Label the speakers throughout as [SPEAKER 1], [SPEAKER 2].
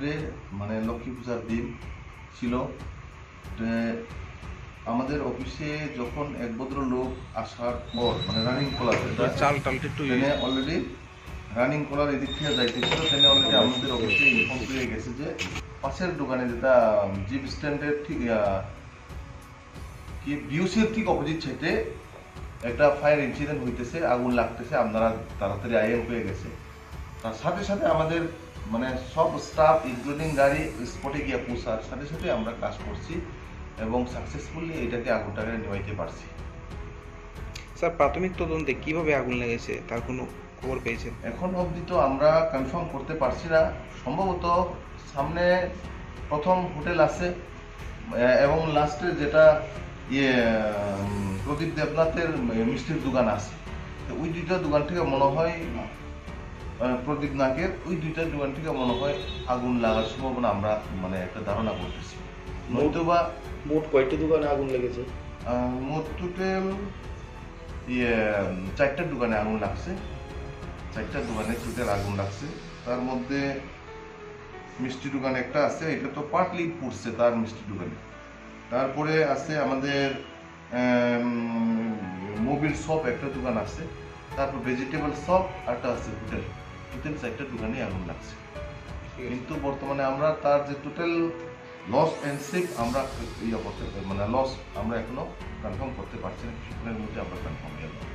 [SPEAKER 1] রাত্রে মানে লক্ষ্মী পূজার দিন ছিল। আমাদের অফিসে যখন এক ভদ্রলোক আসার পর মানে রানিং কলার অলরেডি রানিং কলার এদিক থেকে যাইতেছিল, তিনি অলরেডি আমাদের অফিসে ইনফর্ম করে গেছে যে পাশের দোকানে যেটা জিপ স্ট্যান্ডের ঠিক কি বিউসির ঠিক অপোজিট সাইডে একটা ফায়ার ইনসিডেন্ট হইতেছে, আগুন লাগতেছে, আপনারা তাড়াতাড়ি আইএম হয়ে গেছে। তার সাথে সাথে আমাদের মানে সব স্টাফ ইনক্লুডিং গাড়ি স্পটে গিয়ে পৌঁছার সাথে সাথে আমরা কাজ করছি এবং সাকসেসফুলি এটাকে আগুনটাকে নিভাইতে পারছি।
[SPEAKER 2] স্যার, প্রাথমিক তদন্তে কিভাবে আগুন লেগেছে তার কোনো খবর পেয়েছেন?
[SPEAKER 1] এখন অবধি তো আমরা কনফার্ম করতে পারছি না। সম্ভবত সামনে প্রথম হোটেল আছে এবং লাস্টে যেটা প্রদীপ দেবনাথের মিষ্টির দোকান আছে, ওই দুইটা দোকান থেকে মনে হয় প্রদীপ নাকের ওই দুইটা দোকান থেকে মনে হয় আগুন লাগার সম্ভাবনা আমরা মানে একটা ধারণা করতেছি। নয়তোবা
[SPEAKER 3] মোট কয়টি দোকানে আগুন লেগেছে?
[SPEAKER 1] মোট টোটাল 4টা দোকানে আগুন লাগছে। 4টা দোকানে টোটাল আগুন লাগছে। তার মধ্যে মিষ্টি দোকান একটা আছে, এটা তো পার্টলি পুড়ছে তার মিষ্টি দোকানে। তারপরে আছে আমাদের মোবিল শপ একটা দোকান আছে, তারপর ভেজিটেবল শপ একটা আছে হোটেল। টোটাল 4টা দোকানে আগুন লাগছে। কিন্তু বর্তমানে আমরা তার যে টোটাল লস অ্যান্ড সেফ আমরা করতে মানে লস আমরা এখনো কনফার্ম করতে পারছি না। কিছুক্ষণের মধ্যে আমরা কনফার্ম হয়ে যাবো।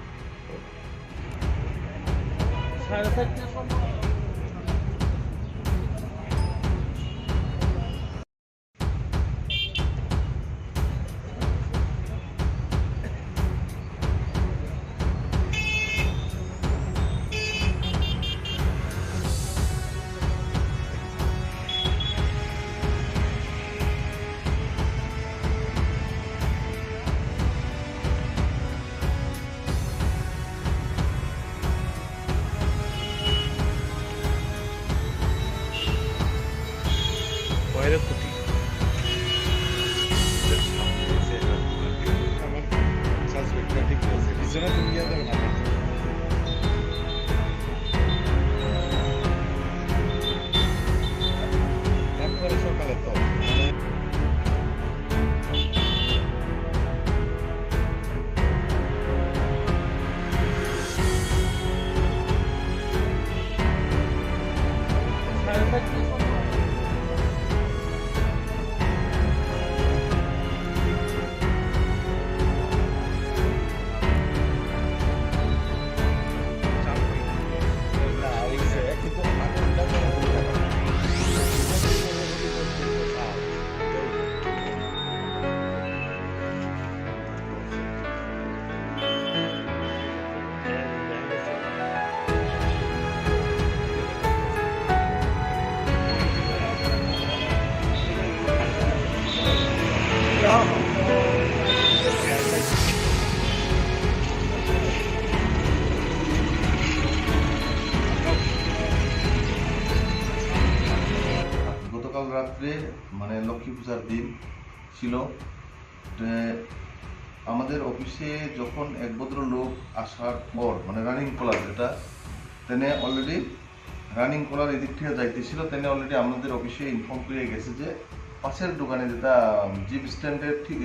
[SPEAKER 1] গতকাল রাত্রে মানে লক্ষ্মী পূজার দিন ছিল। আমাদের অফিসে যখন এক ভদ্রলোক আসার পর মানে রানিং কলার যেটা তিনি অলরেডি রানিং কলার এদিক থেকে যাইতেছিল, তিনি অলরেডি আমাদের অফিসে ইনফর্ম করে গেছে যে পাশের দোকানে যেটা জিপ স্ট্যান্ডের ঠিক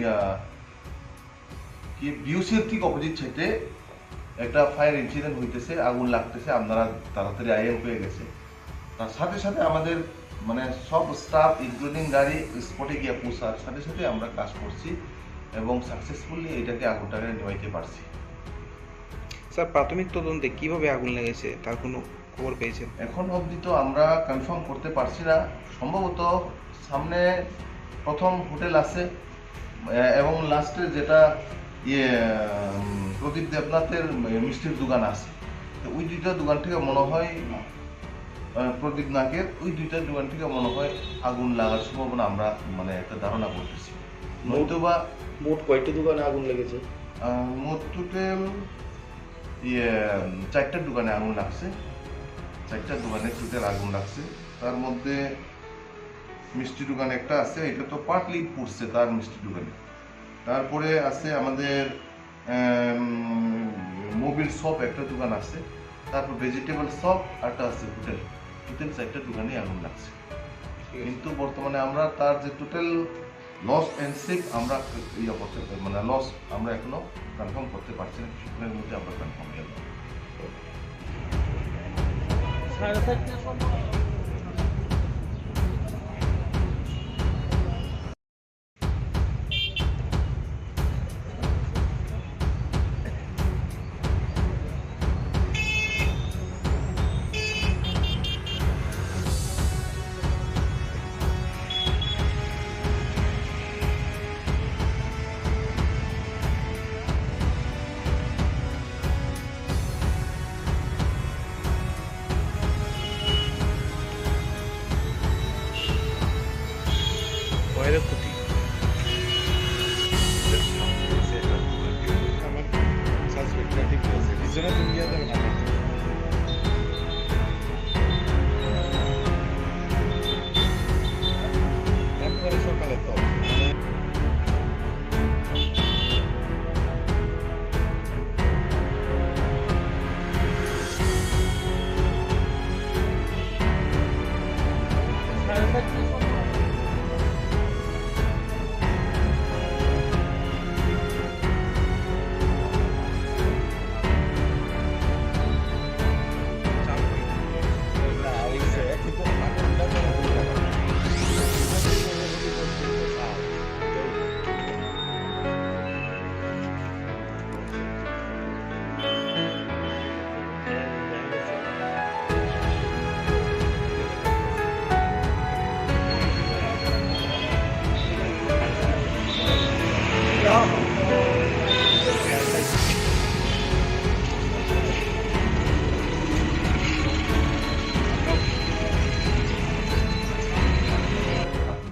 [SPEAKER 1] কি বিউসির ঠিক অপোজিট সাইডে একটা ফায়ার ইনসিডেন্ট হইতেছে, আগুন লাগতেছে, আপনারা তাড়াতাড়ি আইএম হয়ে গেছে। তার সাথে সাথে আমাদের মানে সব স্টাফ ইনক্লুডিং গাড়ি স্পটে গিয়ে পৌঁছার সাথে সাথে আমরা কাজ করছি এবং সাকসেসফুলি এটাকে আগুনটাকে নিভাইতে পারছি।
[SPEAKER 2] স্যার, প্রাথমিক তদন্তে কিভাবে আগুন লেগেছে তার কোনো খবর পেয়েছেন?
[SPEAKER 1] এখন অবধি তো আমরা কনফার্ম করতে পারছি না। সম্ভবত সামনে প্রথম হোটেল আছে এবং লাস্টে যেটা প্রদীপ দেবনাথের মিষ্টির দোকান আছে, ওই দুইটা দোকান থেকে মনে হয় প্রদীপ নাকের ওই দুইটা দোকান থেকে মনে হয় আগুন লাগার সম্ভাবনা আমরা মানে একটা ধারণা করতেছি। নয়তোবা
[SPEAKER 3] মোট কয়টি দোকানে আগুন লেগেছে?
[SPEAKER 1] মোট টোটাল 4টা দোকানে আগুন লাগছে। 4টা দোকানে টোটাল আগুন লাগছে। তার মধ্যে মিষ্টি দোকান একটা আছে, এটা তো পার্টলি পুড়ছে তার মিষ্টি দোকানে। তারপরে আছে আমাদের মোবিল শপ একটা দোকান আছে, তারপর ভেজিটেবল শপ একটা আছে হোটেল। টোটাল 4টা দোকানে আগুন লাগছে। কিন্তু বর্তমানে আমরা তার যে টোটাল লস এন্ড সেভ আমরা করতে মানে লস আমরা এখনো কনফার্ম করতে পারছি না, কিছুক্ষণের মধ্যে আমরা কনফার্ম হয়ে যাবো।
[SPEAKER 2] ওয়ারের ক্ষতি
[SPEAKER 4] আমার সাসপেক্ট ঠিক আছে রিজনে তুমি গিয়ে যাবে না একবারে সকালে তো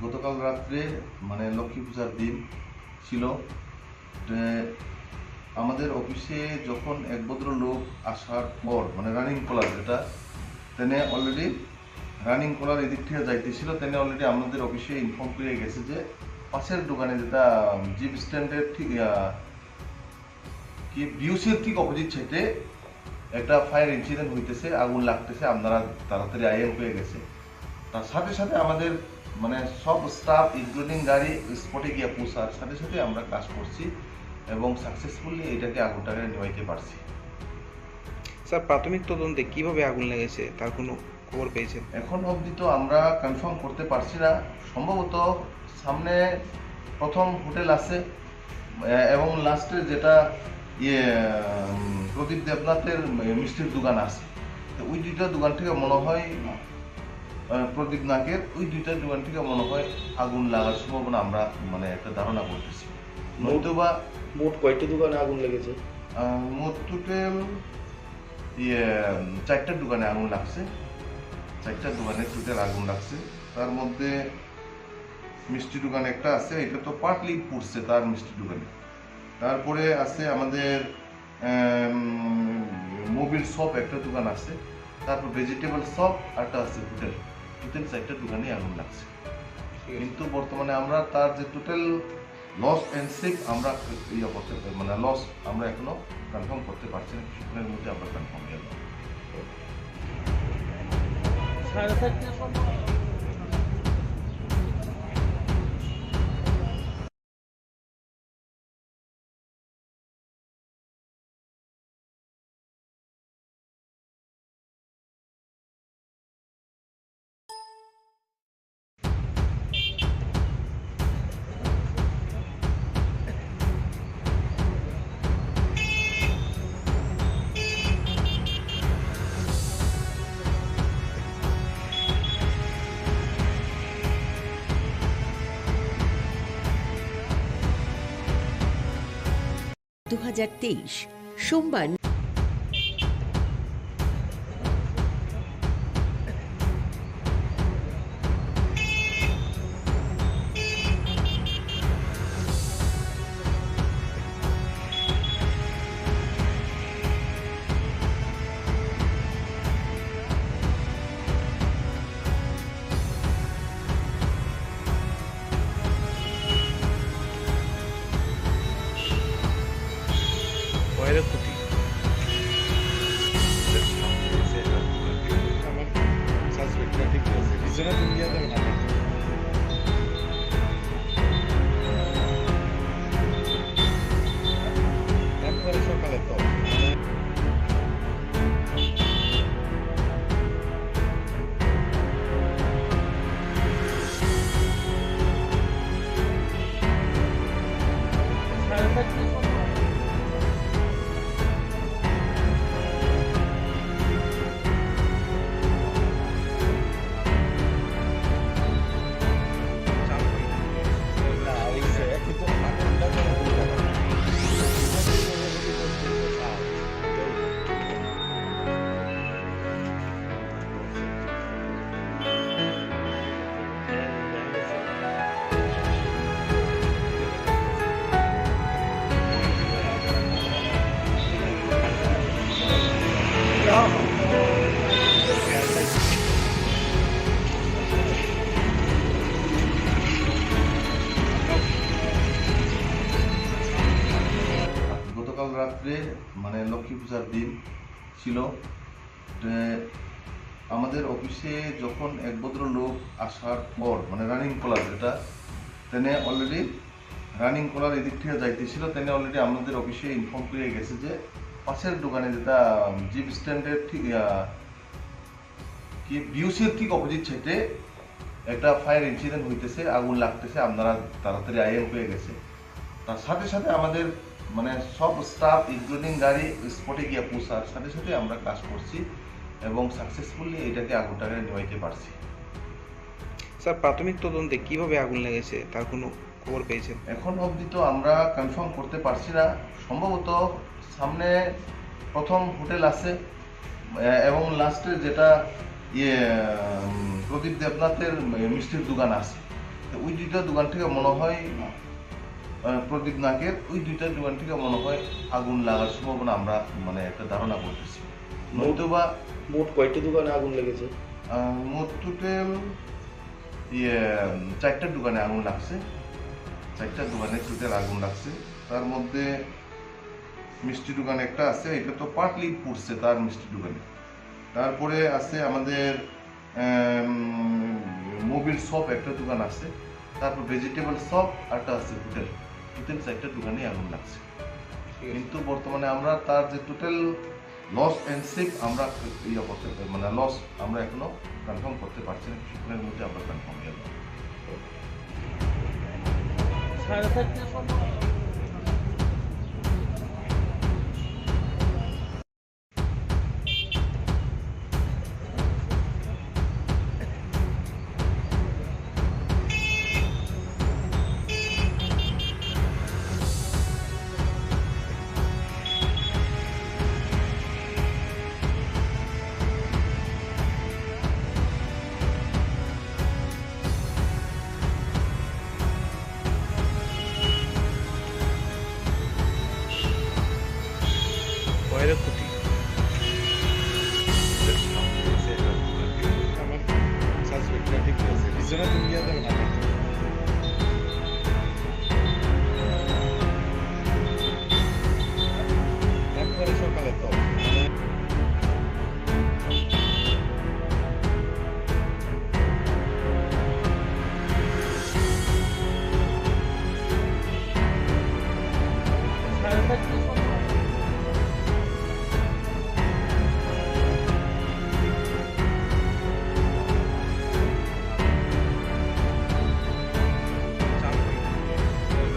[SPEAKER 1] গতকাল রাত্রে মানে লক্ষ্মী পূজার দিন ছিল, আমাদের অফিসে যখন এক ভদ্রলোক আসার পর মানে রানিং কলার যেটা তেনে অলরেডি রানিং কলার এদিক থেকে যাইতেছিল, তেনে অলরেডি আমাদের অফিসে ইনফর্ম করে গেছে যে পাশের দোকানে যেটা জিপ স্ট্যান্ডের ঠিক কি বিউসির ঠিক অপোজিট সাইডে একটা ফায়ার ইনসিডেন্ট হইতেছে, আগুন লাগতেছে, আপনারা তাড়াতাড়ি আইএম হয়ে গেছে। তার সাথে সাথে আমাদের মানে সব স্টাফ ইনক্লুডিং গাড়ি স্পটে গিয়ে পৌঁছার সাথে সাথে আমরা কাজ করছি এবং সাকসেসফুলি এটাকে আগুনটাকে নেভাইতে পারছি।
[SPEAKER 2] স্যার প্রাথমিক তদন্তে কিভাবে আগুন লেগেছে তার কোনো খবর পেয়েছেন?
[SPEAKER 1] এখন অবধি তো আমরা কনফার্ম করতে পারছি না, সম্ভবত সামনে প্রথম হোটেল আছে এবং লাস্টে যেটা প্রদীপ দেবনাথের মিষ্টির দোকান আছে, তো ওই দুইটা দোকান থেকে মনে হয় প্রদীপ নাকের ওই দুইটা দোকান থেকে মনে হয় আগুন লাগার সম্ভাবনা আমরা মানে একটা ধারণা করতেছি। নয়তোবা
[SPEAKER 3] মোট কয়টি দোকানে আগুন লেগেছে?
[SPEAKER 1] মোট টোটাল 4টা দোকানে আগুন লাগছে, 4টা দোকানে টোটাল আগুন লাগছে। তার মধ্যে মিষ্টি দোকান একটা আছে, এটা তো পার্টলি পুড়ছে তার মিষ্টি দোকানে। তারপরে আছে আমাদের মোবিল শপ একটা দোকান আছে, তারপর ভেজিটেবল শপ একটা আছে হোটেল, টোটাল 4টা দোকানে আগুন লাগছে। কিন্তু বর্তমানে আমরা তার যে টোটাল লস এন্ড সেভ আমরা করতে মানে লস আমরা এখনো কনফার্ম করতে পারছি না, কিছুক্ষণের মধ্যে আমরা কনফার্ম হয়ে যাবো।
[SPEAKER 5] সোমবার
[SPEAKER 2] ওয়ারের ক্ষতি
[SPEAKER 4] আমার সাসপেক্ট ঠিক আছে রিজনে তুমি গিয়ে যাবে না না হইছে কিন্তু আগুনটা তো
[SPEAKER 1] গতকাল রাত্রে মানে লক্ষ্মী পূজার দিন ছিল। আমাদের অফিসে যখন এক ভদ্রলোক আসার পর মানে রানিং কলার যেটা তেনে অলরেডি রানিং কলার এদিক থেকে যাইতেছিল, তেনে অলরেডি আমাদের অফিসে ইনফর্ম করে গেছে যে পাশের দোকানে যেটা জিপ স্ট্যান্ডের ঠিক কি বিউসির ঠিক অপোজিট সাইডে একটা ফায়ার ইনসিডেন্ট হইতেছে, আগুন লাগতেছে। আপনারা তাড়াতাড়ি আইএম হয়ে গেছে। তার সাথে সাথে আমাদের মানে সব স্টাফ ইনক্লুডিং গাড়ি স্পটে গিয়ে পৌঁছার সাথে সাথে আমরা কাজ করছি এবং সাকসেসফুলি এটাকে আগুনটাকে নেভাইতে পারছি।
[SPEAKER 2] স্যার প্রাথমিক তদন্তে কিভাবে আগুন লেগেছে তার কোনো খবর পেয়েছেন?
[SPEAKER 1] এখন অবধি তো আমরা কনফার্ম করতে পারছি না। সম্ভবত সামনে প্রথম হোটেল আছে এবং লাস্টে যেটা প্রদীপ দেবনাথের মিষ্টির দোকান আছে, তো ওই দুইটা দোকান থেকে মনে হয় প্রদীপ নাকের ওই দুইটা দোকান থেকে মনে হয় আগুন লাগার সম্ভাবনা আমরা মানে একটা ধারণা করতেছি। নয়তোবা
[SPEAKER 3] মোট কয়টি দোকানে আগুন লেগেছে?
[SPEAKER 1] মোট টোটাল 4টা দোকানে আগুন লাগছে। 4টা দোকানে টোটাল আগুন লাগছে। তার মধ্যে মিষ্টি দোকান একটা আছে, এটা তো পার্টলি পুড়ছে তার মিষ্টি দোকানে। তারপরে আছে আমাদের মোবিল শপ একটা দোকান আছে, তারপর ভেজিটেবল শপ একটা আছে হোটেল। টোটাল 4টা দোকানে আগুন লাগছে। কিন্তু বর্তমানে আমরা তার যে টোটাল লস এন্ড সেভ আমরা ইয়ে করতে মানে লস আমরা এখনো কনফার্ম করতে পারছি না। কিছুক্ষণের মধ্যে আমরা কনফার্ম হয়ে যাবো।
[SPEAKER 2] কয়ের ক্ষতি
[SPEAKER 4] আমার সাসপেক্টটা ঠিক আছে রিজনে তুমি গিয়ে যাবে না একবারে সকালে তো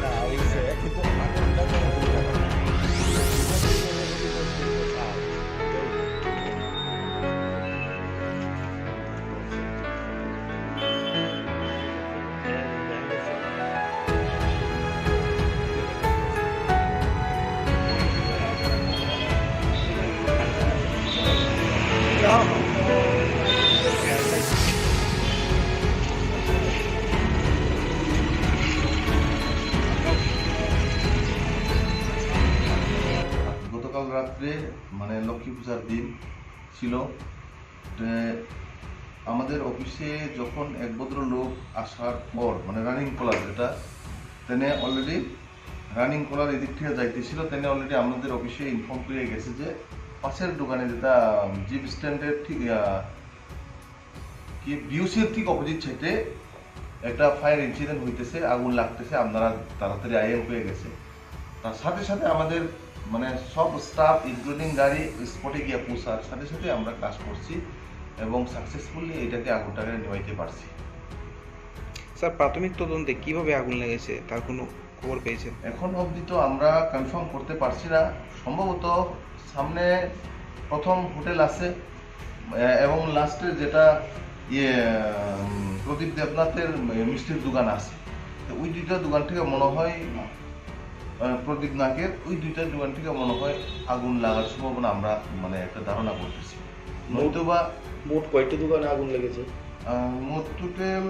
[SPEAKER 4] না হইছে কিন্তু আগুনটা তো
[SPEAKER 1] গতকাল রাত্রে মানে লক্ষ্মী পূজার দিন ছিল। আমাদের অফিসে যখন এক ভদ্রলোক আসার পর মানে রানিং কলার যেটা তেনে অলরেডি রানিং কলার এদিক থেকে যাইতেছিল, তেনে অলরেডি আমাদের অফিসে ইনফর্ম করে গেছে যে পাশের দোকানে যেটা জিপ স্ট্যান্ডের ঠিক কি বিউসির ঠিক অপোজিট সাইডে একটা ফায়ার ইনসিডেন্ট হইতেছে, আগুন লাগতেছে। আপনারা তাড়াতাড়ি আইএম হয়ে গেছে। তার সাথে সাথে আমাদের মানে সব স্টাফ ইনক্লুডিং গাড়ি স্পটে গিয়ে পৌঁছার সাথে সাথে আমরা কাজ করছি এবং সাকসেসফুলি এটাকে আগুনটাকে নেভাইতে পারছি।
[SPEAKER 2] স্যার প্রাথমিক তদন্তে কিভাবে আগুন লেগেছে তার কোনো খবর পেয়েছেন?
[SPEAKER 1] এখন অবধি তো আমরা কনফার্ম করতে পারছি না। সম্ভবত সামনে প্রথম হোটেল আছে এবং লাস্টে যেটা প্রদীপ দেবনাথের মিষ্টির দোকান আছে, তো ওই দুইটা দোকান থেকে মনে হয় প্রদীপ নাগের ওই দুইটা দোকান থেকে মনে হয় আগুন লাগার সম্ভাবনা আমরা মানে একটা ধারণা করতেছি। নয়তোবা
[SPEAKER 3] মোট কয়টি দোকানে আগুন লেগেছে?
[SPEAKER 1] মোট টোটাল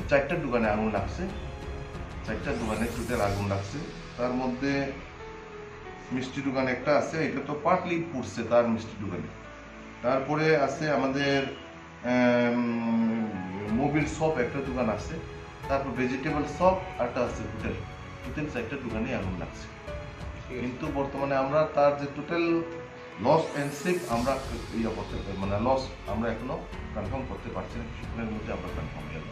[SPEAKER 1] 4টা দোকানে আগুন লাগছে। 4টা দোকানে টোটাল আগুন লাগছে। তার মধ্যে মিষ্টি দোকান একটা আছে, এটা তো পার্টলি পুড়ছে তার মিষ্টি দোকানে। তারপরে আছে আমাদের মোবিল শপ একটা দোকান আছে, তারপর ভেজিটেবল শপ একটা আছে হোটেল। টোটাল 4টা দোকানে আগুন লাগছে। কিন্তু বর্তমানে আমরা তার যে টোটাল লস এন্ড সেভ আমরা করতে মানে লস আমরা এখনো কনফার্ম করতে পারছি না। কিছুক্ষণের মধ্যে আমরা কনফার্ম হয়ে যাবো।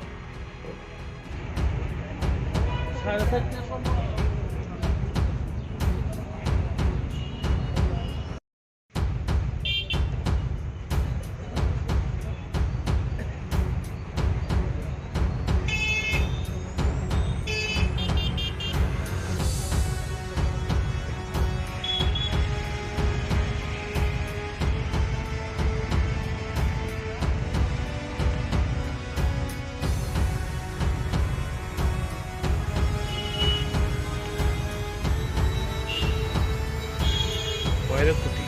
[SPEAKER 2] খয়ের ক্ষতি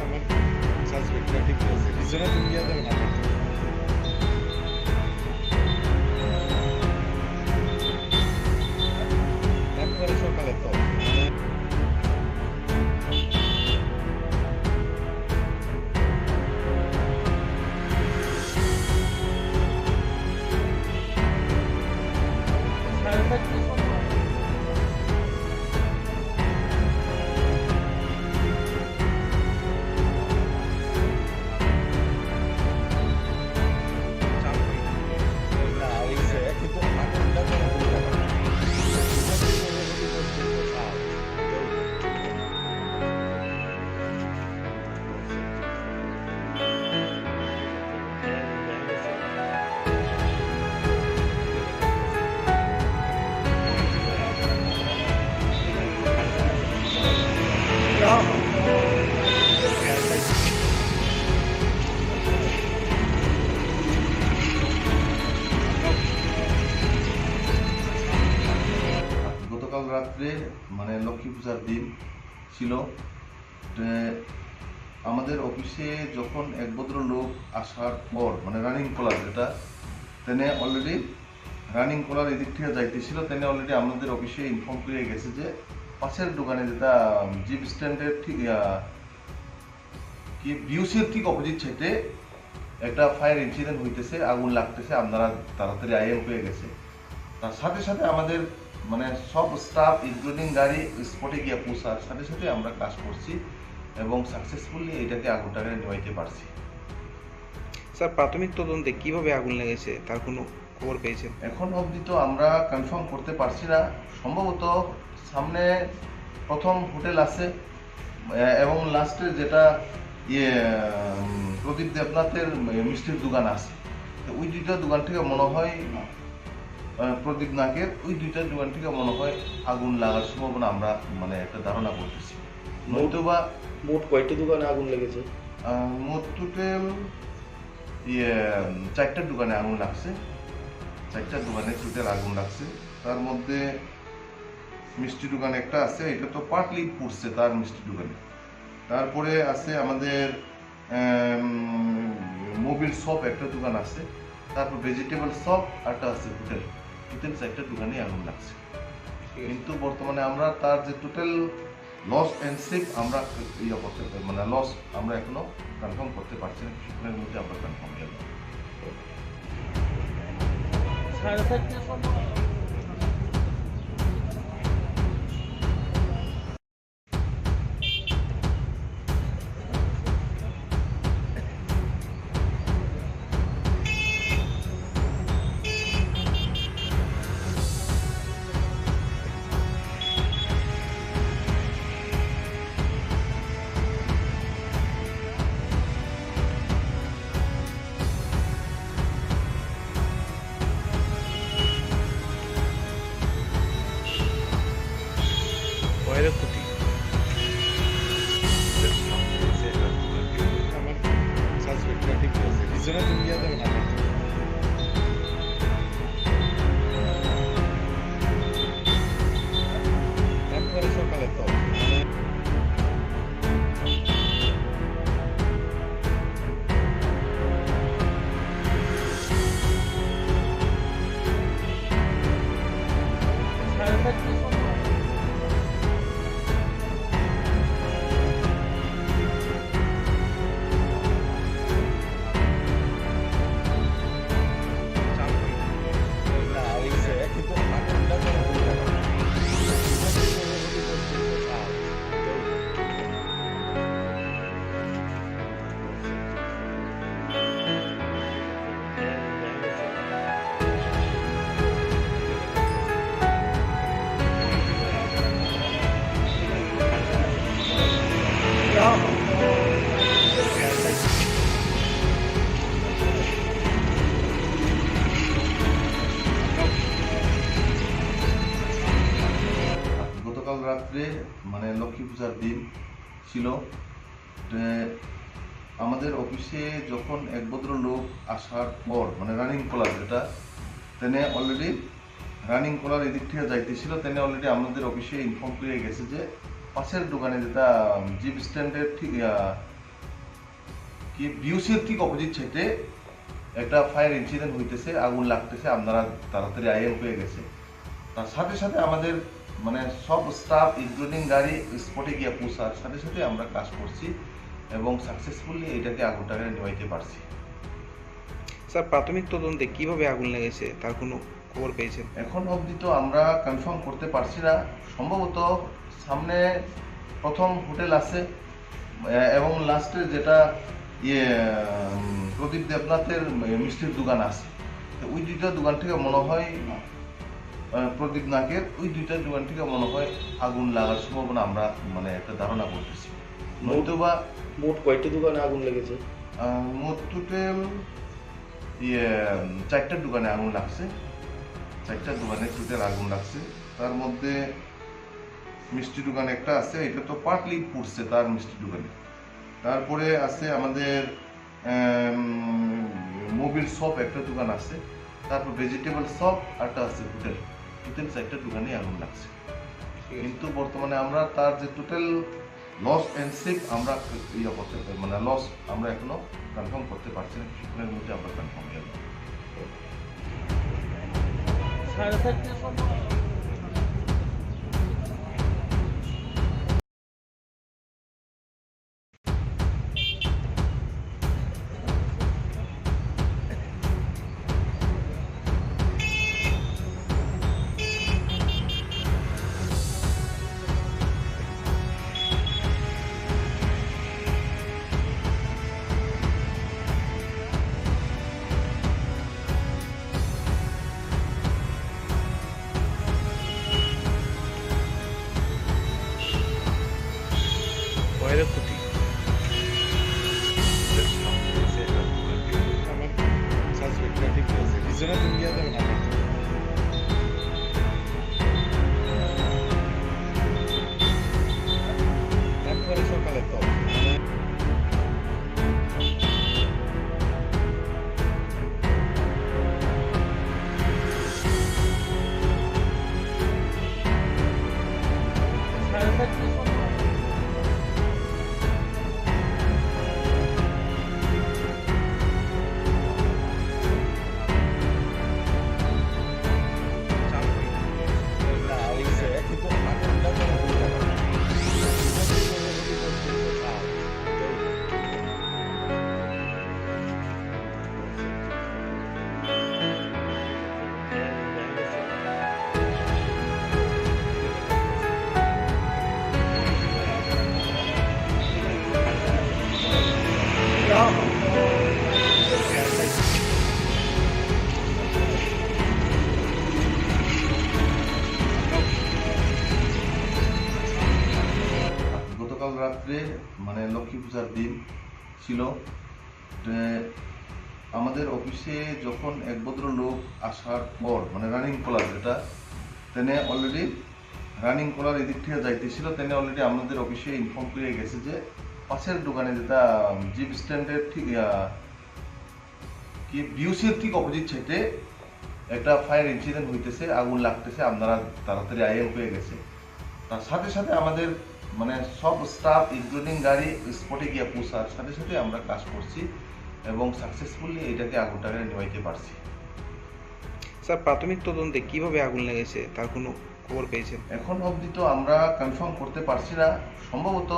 [SPEAKER 4] আমার সাসপেক্টটা ঠিক আছে, রিজনে তুমি যাবে না। তারপরে সকালে তো
[SPEAKER 1] গতকাল রাত্রে মানে লক্ষ্মী পূজার দিন ছিল। আমাদের অফিসে যখন এক ভদ্রলোক আসার পর মানে রানিং কলার যেটা তেনে অলরেডি রানিং কলার এদিক থেকে যাইতেছিল, তেনে অলরেডি আমাদের অফিসে ইনফর্ম করে গেছে যে পাশের দোকানে যেটা জিপ স্ট্যান্ডের ঠিক কি বিউসির ঠিক অপোজিট সাইডে একটা ফায়ার ইনসিডেন্ট হইতেছে, আগুন লাগতেছে। আপনারা তাড়াতাড়ি আইএম হয়ে গেছে। তার সাথে সাথে আমাদের মানে সব স্টাফ ইনক্লুডিং গাড়ি স্পটে গিয়ে পৌঁছার সাথে সাথে আমরা কাজ করছি এবং সাকসেসফুলি এটাকে আগুনটাকে নেভাইতে পারছি।
[SPEAKER 2] স্যার, প্রাথমিক তদন্তে কিভাবে আগুন লেগেছে তার কোনো খবর পেয়েছেন?
[SPEAKER 1] এখন অবধি তো আমরা কনফার্ম করতে পারছি না। সম্ভবত সামনে প্রথম হোটেল আছে এবং লাস্টে যেটা প্রদীপ দেবনাথের মিষ্টির দোকান আছে, তো ওই দুইটা দোকান থেকে মনে হয় প্রদীপ নাগের ওই দুইটা দোকান থেকে মনে হয় আগুন লাগার সম্ভাবনা আমরা মানে একটা ধারণা করতেছি। নয়তোবা
[SPEAKER 3] মোট কয়টি দোকানে আগুন লেগেছে?
[SPEAKER 1] মোট টোটাল 4টা দোকানে আগুন লাগছে। 4টা দোকানে টোটাল আগুন লাগছে। তার মধ্যে মিষ্টি দোকান একটা আছে, এটা তো পার্টলি পুড়ছে তার মিষ্টি দোকানে। তারপরে আছে আমাদের মোবিল শপ একটা দোকান আছে, তারপর ভেজিটেবল শপ একটা আছে হোটেল। টোটাল 4টা দোকানে আগুন লাগছে। কিন্তু বর্তমানে আমরা তার যে টোটাল লস এন্ড সেভ আমরা করতে মানে লস আমরা এখনো কনফার্ম করতে পারছি না। কিছুক্ষণের মধ্যে আমরা কনফার্ম হয়ে যাবো। রাত্রে মানে লক্ষ্মী পূজার দিন ছিল। আমাদের অফিসে যখন এক ভদ্রলোক আসার পর মানে রানিং কলার যেটা তেনে অলরেডি রানিং কলার এদিক থেকে যাইতেছিল, তেনে অলরেডি আমাদের অফিসে ইনফর্ম করে গেছে যে পাশের দোকানে যেটা জিপ স্ট্যান্ডের ঠিক কি বিউসির ঠিক অপোজিট সাইডে একটা ফায়ার ইনসিডেন্ট হইতেছে, আগুন লাগতেছে, আপনারা তাড়াতাড়ি আইএম হয়ে গেছে। তার সাথে সাথে আমাদের মানে সব স্টাফ ইনক্লুডিং গাড়ি স্পটে গিয়ে পৌঁছার সাথে সাথে আমরা কাজ করছি এবং সাকসেসফুলি এটাকে আগুনটাকে নিভাইতে পারছি।
[SPEAKER 2] স্যার প্রাথমিক তদন্তে কিভাবে আগুন লেগেছে তার কোনো খবর পেয়েছেন?
[SPEAKER 1] এখন অবধি তো আমরা কনফার্ম করতে পারছি না। সম্ভবত সামনে প্রথম হোটেল আছে এবং লাস্টে যেটা প্রদীপ দেবনাথের মিষ্টির দোকান আছে, ওই দুইটা দোকান থেকে মনে হয় প্রদীপ নাগের ওই দুইটা দোকান থেকে মনে হয় আগুন লাগার সম্ভাবনা আমরা মানে একটা ধারণা করতেছি। নয়তোবা
[SPEAKER 3] মোট কয়টি দোকানে আগুন লেগেছে?
[SPEAKER 1] মোট টোটাল 4টা দোকানে আগুন লাগছে, 4টা দোকানে টোটাল আগুন লাগছে। তার মধ্যে মিষ্টি দোকান একটা আছে, এটা তো পার্টলি পুড়ছে তার মিষ্টি দোকানে। তারপরে আছে আমাদের মোবিল শপ একটা দোকান আছে, তারপর ভেজিটেবল শপ একটা আছে হোটেল, টোটাল 4টা দোকানে আগুন লাগছে। কিন্তু বর্তমানে আমরা তার যে টোটাল লস অ্যান্ড সেফ আমরা করতে মানে লস আমরা এখনো কনফার্ম করতে পারছি না, কিছুক্ষণের মধ্যে আমরা কনফার্ম হয়ে যাবো।
[SPEAKER 2] ভয়ের ক্ষতি
[SPEAKER 4] আমার সাসপেক্ট ঠিক আছে রিজনে দুনিয়া যাবে না একবারে সকালে তো
[SPEAKER 1] গতকাল রাত্রে মানে লক্ষ্মী পূজার দিন ছিল। আমাদের অফিসে যখন এক ভদ্রলোক আসার পর মানে রানিং কলার যেটা তেনে অলরেডি রানিং কলার এদিক থেকে যাইতেছিল, তেনে অলরেডি আমাদের অফিসে ইনফর্ম করে গেছে যে পাশের দোকানে যেটা জিপ স্ট্যান্ডের ঠিক কি বিউসির ঠিক অপোজিট সাইডে একটা ফায়ার ইনসিডেন্ট হইতেছে, আগুন লাগতেছে, আপনারা তাড়াতাড়ি আইএম হয়ে গেছে। তার সাথে সাথে আমাদের মানে সব স্টাফ ইনক্লুডিং গাড়ি স্পটে গিয়ে পৌঁছার সাথে সাথে আমরা কাজ করছি এবং সাকসেসফুলি এটাকে আগুনটাকে নিভাইতে পারছি।
[SPEAKER 2] স্যার প্রাথমিক তদন্তে কিভাবে আগুন লেগেছে তার কোনো খবর পেয়েছেন?
[SPEAKER 1] এখন অবধি তো আমরা কনফার্ম করতে পারছি না। সম্ভবত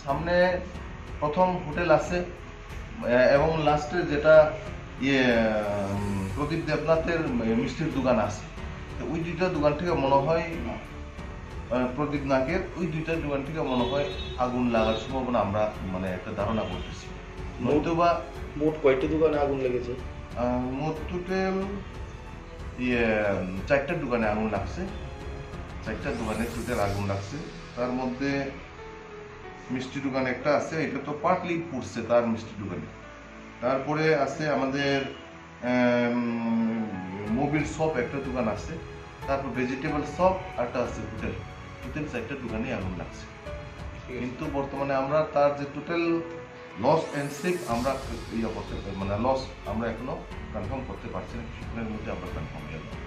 [SPEAKER 1] সামনে প্রথম হোটেল আছে এবং লাস্টে যেটা প্রদীপ দেবনাথের মিষ্টির দোকান আছে, ওই দুইটা দোকান থেকে মনে হয় প্রদীপ নাগের ওই দুইটা দোকান থেকে মনে হয় আগুন লাগার সম্ভাবনা আমরা মানে একটা ধারণা করতেছি। নয়তোবা
[SPEAKER 3] মোট কয়টি দোকানে আগুন লেগেছে?
[SPEAKER 1] মোট টোটাল 4টা দোকানে আগুন লাগছে, 4টা দোকানে টোটাল আগুন লাগছে। তার মধ্যে মিষ্টি দোকান একটা আছে, এটা তো পার্টলি পুড়ছে তার মিষ্টি দোকানে। তারপরে আছে আমাদের মোবিল শপ একটা দোকান আছে, তারপর ভেজিটেবল শপ একটা আছে হোটেল, উইথিন 4টা দোকানেই আগুন লাগছে। কিন্তু বর্তমানে আমরা তার যে টোটাল লস অ্যান্ড সেফ আমরা মানে লস আমরা এখনো কনফার্ম করতে পারছি না, কিছুক্ষণের মধ্যে আমরা কনফার্ম হয়ে যাবো।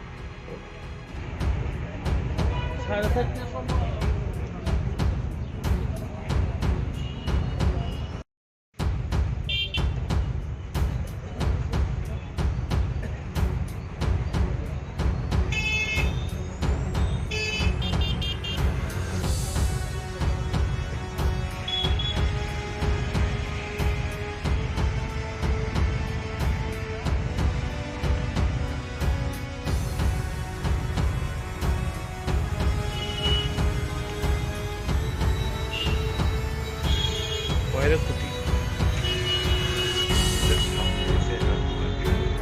[SPEAKER 2] কয়ের ক্ষতি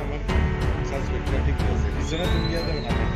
[SPEAKER 4] আমার সাসপেক্টটা ঠিক আছে, পিছনে তুমি গিয়ে যাবে না।